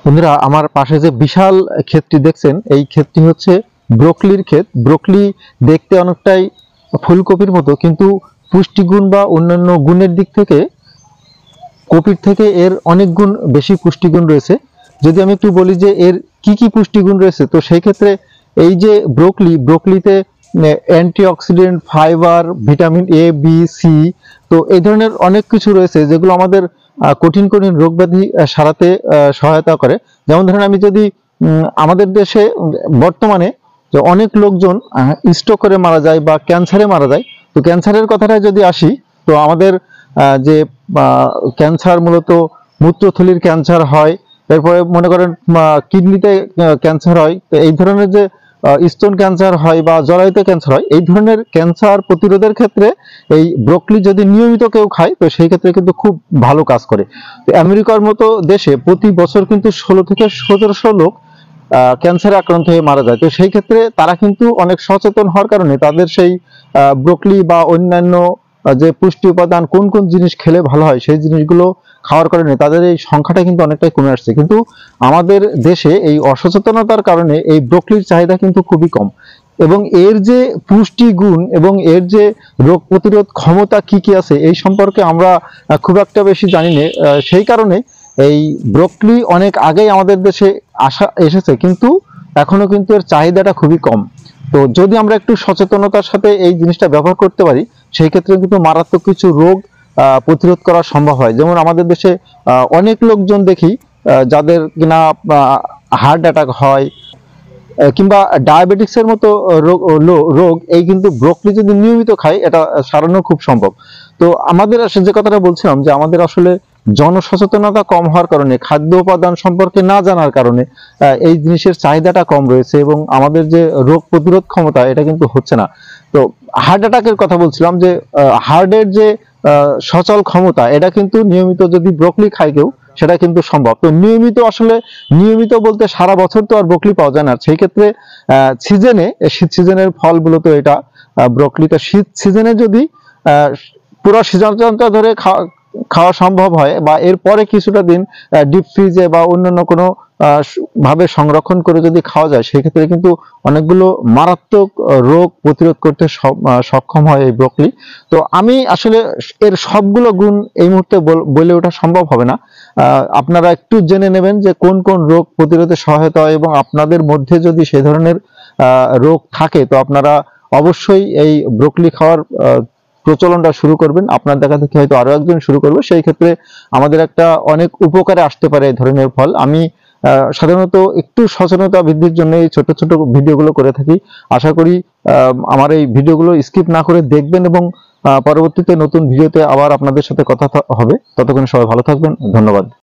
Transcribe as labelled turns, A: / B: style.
A: বন্ধুরা, আমার পাশে যে বিশাল ক্ষেতটি দেখছেন, এই ক্ষেতটি হচ্ছে ব্রোকলির ক্ষেত। ব্রোকলি দেখতে অনেকটাই ফুলকপির মতো, কিন্তু পুষ্টিগুণ বা অন্যান্য গুণের দিক থেকে কপির থেকে এর অনেক গুণ বেশি পুষ্টিগুণ রয়েছে। যদি আমি একটু বলি যে এর কি কি পুষ্টিগুণ রয়েছে, তো সেই ক্ষেত্রে এই যে ব্রোকলিতে antioxidant, fibre, vitamin A, B, C, তো এই ধরনের অনেক কিছু রয়েছে যেগুলো আমাদের কঠিন কঠিন রোগ ব্যাধি সারাতে সহায়তা করে। যেমন ধরেন, আমি যদি আমাদের দেশে বর্তমানে যে অনেক লোকজন স্ট্রোক করে মারা যায় বা ক্যান্সারে মারা যায়। তো ক্যান্সারের কথাটা যদি আসি, তো আমাদের যে ক্যান্সার মূলত মূত্রথলির ক্যান্সার হয়, এরপরে মনে করেন কিডনিতে ক্যান্সার হয়, তো এই ধরনের যে স্তন ক্যান্সার হয় বা জরায়ুতে ক্যান্সার হয়, এই ধরনের ক্যান্সার প্রতিরোধের ক্ষেত্রে এই ব্রোকলি যদি নিয়মিত কেউ খায়, তো সেই ক্ষেত্রে কিন্তু খুব ভালো কাজ করে। তো আমেরিকার মতো দেশে প্রতি বছর কিন্তু 16 থেকে 1700 লোক ক্যান্সারে আক্রান্ত হয়ে মারা যায়। তো সেই ক্ষেত্রে তারা কিন্তু অনেক সচেতন হওয়ার কারণে তাদের সেই ব্রোকলি বা অন্যান্য যে পুষ্টি উপাদান কোন কোন জিনিস খেলে ভালো হয়, সেই জিনিসগুলো খাওয়ার কারণে তাদের এই সংখ্যাটা কিন্তু অনেকটাই কমে আসছে। কিন্তু আমাদের দেশে এই অসচেতনতার কারণে এই ব্রোকলির চাহিদা কিন্তু খুবই কম, এবং এর যে পুষ্টিগুণ এবং এর যে রোগ প্রতিরোধ ক্ষমতা কি কি আছে, এই সম্পর্কে আমরা খুব একটা বেশি জানি না। সেই কারণে এই ব্রোকলি অনেক আগেই আমাদের দেশে এসেছে, কিন্তু এখনো কিন্তু এর চাহিদাটা খুবই কম। তো যদি আমরা একটু সচেতনতার সাথে এই জিনিসটা ব্যবহার করতে পারি, সেই ক্ষেত্রে কিন্তু মারাত্মক কিছু রোগ প্রতিরোধ করা সম্ভব হয়। যেমন আমাদের দেশে অনেক লোকজন দেখি যাদের কিনা হার্ট অ্যাটাক হয় কিংবা ডায়াবেটিক্সের মতো রোগ এই কিন্তু ব্রোকলি যদি নিয়মিত খাই, এটা সারানো খুব সম্ভব। তো আমাদের যে কথাটা বলছিলাম, যে আমাদের আসলে জনসচেতনতা কম হওয়ার কারণে, খাদ্য উপাদান সম্পর্কে না জানার কারণে এই জিনিসের চাহিদাটা কম রয়েছে, এবং আমাদের যে রোগ প্রতিরোধ ক্ষমতা এটা কিন্তু হচ্ছে না। তো হার্ট অ্যাটাকের কথা বলছিলাম, যে হার্টের যে সচল ক্ষমতা, এটা কিন্তু নিয়মিত যদি ব্রোকলি খায় কেউ, সেটা কিন্তু সম্ভব। তো নিয়মিত বলতে সারা বছর তো আর ব্রোকলি পাওয়া যায় না। সেই ক্ষেত্রে শীত সিজনের ফল মূলত এটা ব্রোকলিটা শীত সিজনে যদি পুরো সিজনটা ধরে খাওয়া সম্ভব হয়, বা এরপরে কিছুটা দিন ডিপ ফ্রিজে বা অন্যান্য কোনো ভাবে সংরক্ষণ করে যদি খাওয়া যায়, সেক্ষেত্রে কিন্তু অনেকগুলো মারাত্মক রোগ প্রতিরোধ করতে সক্ষম হয় এই ব্রোকলি। তো আমি আসলে এর সবগুলো গুণ এই মুহূর্তে বলে ওঠা সম্ভব হবে না। আপনারা একটু জেনে নেবেন যে কোন কোন রোগ প্রতিরোধে সহায়তা হয়, এবং আপনাদের মধ্যে যদি সেই ধরনের রোগ থাকে, তো আপনারা অবশ্যই এই ব্রোকলি খাওয়ার প্রচলনটা শুরু করবেন। আপনার দেখা দেখি হয়তো আরো একজন শুরু করবে, সেই ক্ষেত্রে আমাদের একটা অনেক উপকারে আসতে পারে এই ধরনের ফল। আমি সাধারণত একটু সচেতনতা বৃদ্ধির জন্য এই ছোট ছোট ভিডিওগুলো করে থাকি। আশা করি আমার এই ভিডিওগুলো স্কিপ না করে দেখবেন, এবং পরবর্তীতে নতুন ভিডিওতে আবার আপনাদের সাথে কথা হবে। ততক্ষণ সবাই ভালো থাকবেন। ধন্যবাদ।